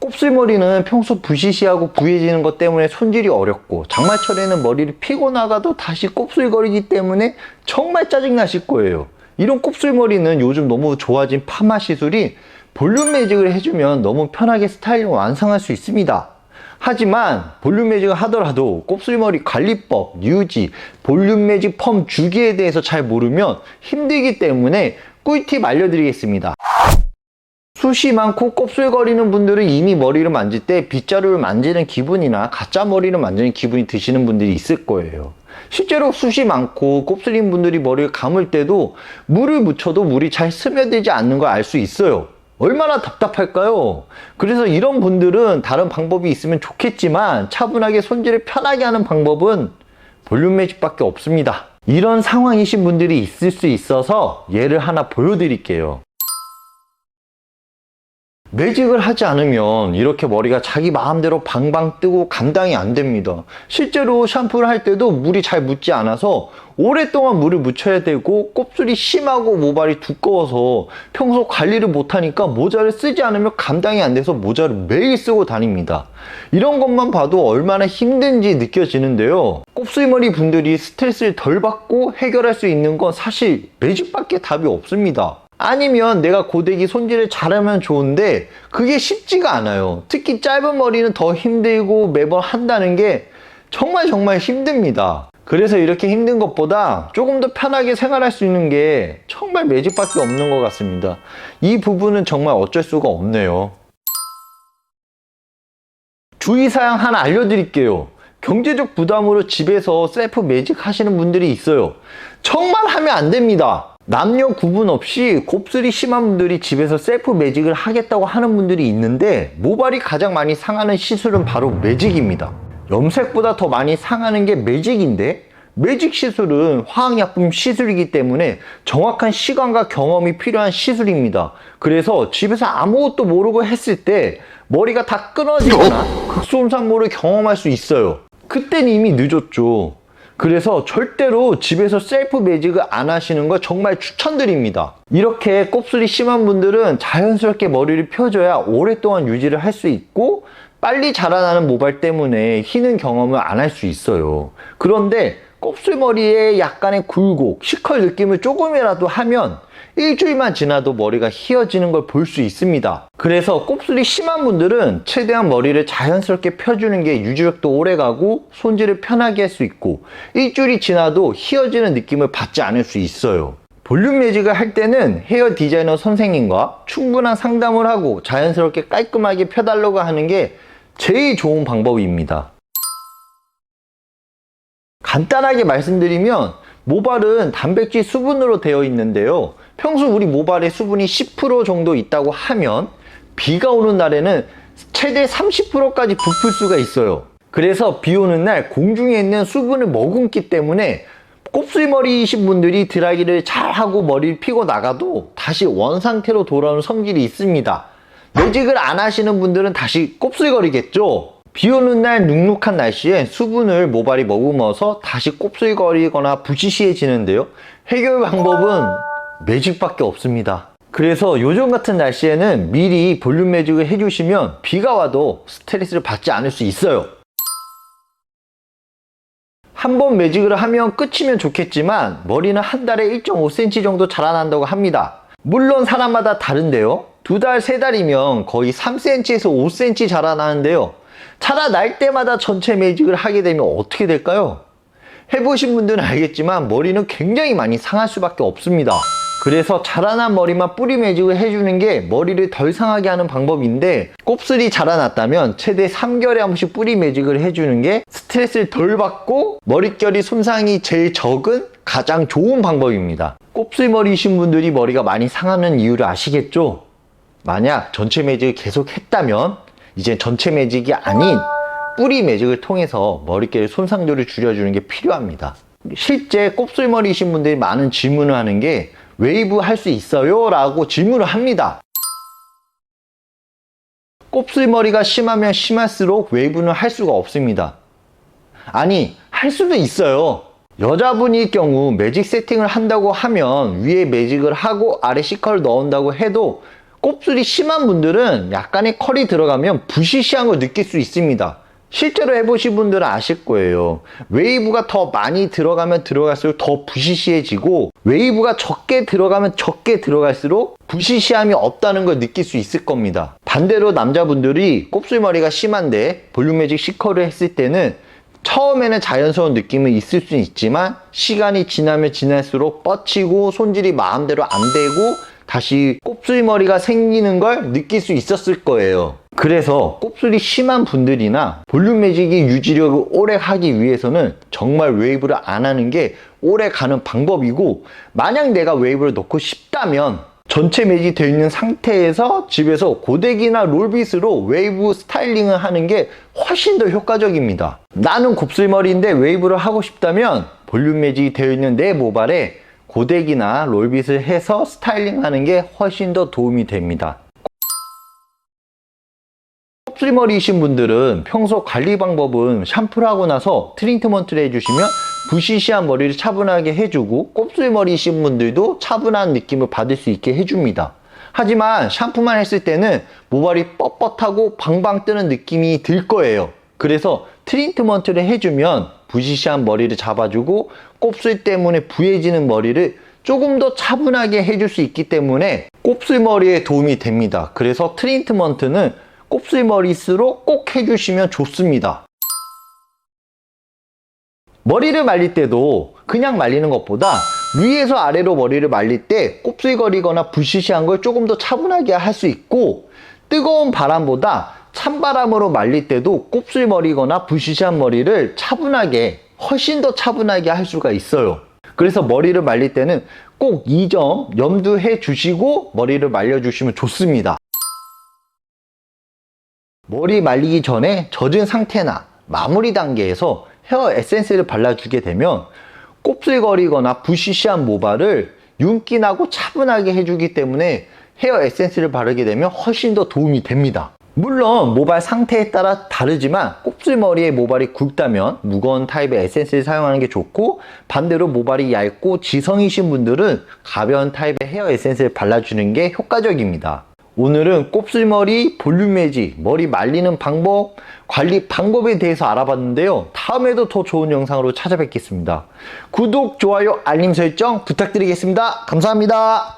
곱슬머리는 평소 부시시하고 부해지는 것 때문에 손질이 어렵고 장마철에는 머리를 피고 나가도 다시 곱슬거리기 때문에 정말 짜증나실 거예요. 이런 곱슬머리는 요즘 너무 좋아진 파마 시술이 볼륨 매직을 해주면 너무 편하게 스타일링 완성할 수 있습니다. 하지만 볼륨 매직을 하더라도 곱슬머리 관리법, 유지, 볼륨 매직 펌 주기에 대해서 잘 모르면 힘들기 때문에 꿀팁 알려드리겠습니다. 숱이 많고 곱슬거리는 분들은 이미 머리를 만질 때 빗자루를 만지는 기분이나 가짜 머리를 만지는 기분이 드시는 분들이 있을 거예요. 실제로 숱이 많고 곱슬인 분들이 머리를 감을 때도 물을 묻혀도 물이 잘 스며들지 않는 걸 알 수 있어요. 얼마나 답답할까요? 그래서 이런 분들은 다른 방법이 있으면 좋겠지만 차분하게 손질을 편하게 하는 방법은 볼륨 매직밖에 없습니다. 이런 상황이신 분들이 있을 수 있어서 예를 하나 보여드릴게요. 매직을 하지 않으면 이렇게 머리가 자기 마음대로 방방 뜨고 감당이 안 됩니다. 실제로 샴푸를 할 때도 물이 잘 묻지 않아서 오랫동안 물을 묻혀야 되고 곱슬이 심하고 모발이 두꺼워서 평소 관리를 못하니까 모자를 쓰지 않으면 감당이 안 돼서 모자를 매일 쓰고 다닙니다. 이런 것만 봐도 얼마나 힘든지 느껴지는데요. 곱슬머리 분들이 스트레스를 덜 받고 해결할 수 있는 건 사실 매직밖에 답이 없습니다. 아니면 내가 고데기 손질을 잘하면 좋은데 그게 쉽지가 않아요. 특히 짧은 머리는 더 힘들고 매번 한다는 게 정말 힘듭니다. 그래서 이렇게 힘든 것보다 조금 더 편하게 생활할 수 있는 게 정말 매직밖에 없는 것 같습니다. 이 부분은 정말 어쩔 수가 없네요. 주의사항 하나 알려드릴게요. 경제적 부담으로 집에서 셀프 매직 하시는 분들이 있어요. 정말 하면 안 됩니다. 남녀 구분 없이 곱슬이 심한 분들이 집에서 셀프 매직을 하겠다고 하는 분들이 있는데 모발이 가장 많이 상하는 시술은 바로 매직입니다. 염색보다 더 많이 상하는 게 매직인데 매직 시술은 화학약품 시술이기 때문에 정확한 시간과 경험이 필요한 시술입니다. 그래서 집에서 아무것도 모르고 했을 때 머리가 다 끊어지거나 극손상모를 경험할 수 있어요. 그땐 이미 늦었죠. 그래서 절대로 집에서 셀프 매직을 안 하시는 거 정말 추천드립니다. 이렇게 곱슬이 심한 분들은 자연스럽게 머리를 펴줘야 오랫동안 유지를 할 수 있고 빨리 자라나는 모발 때문에 휘는 경험을 안 할 수 있어요. 그런데 곱슬머리에 약간의 굴곡, 시컬 느낌을 조금이라도 하면 일주일만 지나도 머리가 휘어지는 걸 볼 수 있습니다. 그래서 곱슬이 심한 분들은 최대한 머리를 자연스럽게 펴주는 게 유지력도 오래가고 손질을 편하게 할 수 있고 일주일이 지나도 휘어지는 느낌을 받지 않을 수 있어요. 볼륨 매직을 할 때는 헤어 디자이너 선생님과 충분한 상담을 하고 자연스럽게 깔끔하게 펴달라고 하는 게 제일 좋은 방법입니다. 간단하게 말씀드리면 모발은 단백질 수분으로 되어 있는데요. 평소 우리 모발에 수분이 10% 정도 있다고 하면 비가 오는 날에는 최대 30%까지 부풀 수가 있어요. 그래서 비 오는 날 공중에 있는 수분을 머금기 때문에 곱슬머리이신 분들이 드라이기를 잘하고 머리를 피고 나가도 다시 원상태로 돌아오는 성질이 있습니다. 매직을 안 하시는 분들은 다시 곱슬거리겠죠. 비 오는 날 눅눅한 날씨에 수분을 모발이 머금어서 다시 곱슬거리거나 부시시해지는데요. 해결 방법은 매직밖에 없습니다. 그래서 요즘 같은 날씨에는 미리 볼륨 매직을 해주시면 비가 와도 스트레스를 받지 않을 수 있어요. 한 번 매직을 하면 끝이면 좋겠지만 머리는 한 달에 1.5cm 정도 자라난다고 합니다. 물론 사람마다 다른데요. 2달, 3달이면 거의 3cm에서 5cm 자라나는데요. 자라날 때마다 전체 매직을 하게 되면 어떻게 될까요? 해보신 분들은 알겠지만 머리는 굉장히 많이 상할 수밖에 없습니다. 그래서 자라난 머리만 뿌리 매직을 해주는 게 머리를 덜 상하게 하는 방법인데 곱슬이 자라났다면 최대 3개월에 한 번씩 뿌리 매직을 해주는 게 스트레스를 덜 받고 머릿결이 손상이 제일 적은 가장 좋은 방법입니다. 곱슬머리이신 분들이 머리가 많이 상하는 이유를 아시겠죠? 만약 전체 매직을 계속 했다면 이제 전체 매직이 아닌 뿌리 매직을 통해서 머릿결의 손상도를 줄여주는 게 필요합니다. 실제 곱슬머리이신 분들이 많은 질문을 하는 게 웨이브 할 수 있어요? 라고 질문을 합니다. 곱슬머리가 심하면 심할수록 웨이브는 할 수가 없습니다. 아니, 할 수도 있어요. 여자분일 경우 매직 세팅을 한다고 하면 위에 매직을 하고 아래 C컬을 넣는다고 해도 곱슬이 심한 분들은 약간의 컬이 들어가면 부시시한 걸 느낄 수 있습니다. 실제로 해보신 분들은 아실 거예요. 웨이브가 더 많이 들어가면 들어갈수록 더 부시시해지고, 웨이브가 적게 들어가면 적게 들어갈수록 부시시함이 없다는 걸 느낄 수 있을 겁니다. 반대로 남자분들이 곱슬머리가 심한데 볼륨 매직 C컬을 했을 때는 처음에는 자연스러운 느낌은 있을 수 있지만 시간이 지나면 지날수록 뻗치고 손질이 마음대로 안 되고 다시 곱슬머리가 생기는 걸 느낄 수 있었을 거예요. 그래서 곱슬이 심한 분들이나 볼륨 매직이 유지력을 오래 하기 위해서는 정말 웨이브를 안 하는 게 오래 가는 방법이고, 만약 내가 웨이브를 넣고 싶다면 전체 매직 되어 있는 상태에서 집에서 고데기나 롤빗으로 웨이브 스타일링을 하는 게 훨씬 더 효과적입니다. 나는 곱슬머리인데 웨이브를 하고 싶다면 볼륨 매직이 되어 있는 내 모발에 고데기나 롤빗을 해서 스타일링 하는 게 훨씬 더 도움이 됩니다. 곱슬머리이신 분들은 평소 관리 방법은 샴푸를 하고 나서 트리트먼트를 해주시면 부시시한 머리를 차분하게 해주고, 곱슬머리이신 분들도 차분한 느낌을 받을 수 있게 해줍니다. 하지만 샴푸만 했을 때는 모발이 뻣뻣하고 방방 뜨는 느낌이 들 거예요. 그래서 트리트먼트를 해주면 부시시한 머리를 잡아주고 곱슬 때문에 부해지는 머리를 조금 더 차분하게 해줄 수 있기 때문에 곱슬머리에 도움이 됩니다. 그래서 트리트먼트는 곱슬머리일수록 꼭 해주시면 좋습니다. 머리를 말릴 때도 그냥 말리는 것보다 위에서 아래로 머리를 말릴 때 곱슬거리거나 부시시한 걸 조금 더 차분하게 할 수 있고, 뜨거운 바람보다 찬바람으로 말릴 때도 곱슬머리거나 부시시한 머리를 차분하게, 훨씬 더 차분하게 할 수가 있어요. 그래서 머리를 말릴 때는 꼭 이 점 염두해 주시고 머리를 말려주시면 좋습니다. 머리 말리기 전에 젖은 상태나 마무리 단계에서 헤어 에센스를 발라주게 되면 곱슬거리거나 부시시한 모발을 윤기나고 차분하게 해주기 때문에 헤어 에센스를 바르게 되면 훨씬 더 도움이 됩니다. 물론 모발 상태에 따라 다르지만 곱슬머리에 모발이 굵다면 무거운 타입의 에센스를 사용하는 게 좋고, 반대로 모발이 얇고 지성이신 분들은 가벼운 타입의 헤어 에센스를 발라주는 게 효과적입니다. 오늘은 곱슬머리, 볼륨 매직, 머리 말리는 방법, 관리 방법에 대해서 알아봤는데요. 다음에도 더 좋은 영상으로 찾아뵙겠습니다. 구독, 좋아요, 알림 설정 부탁드리겠습니다. 감사합니다.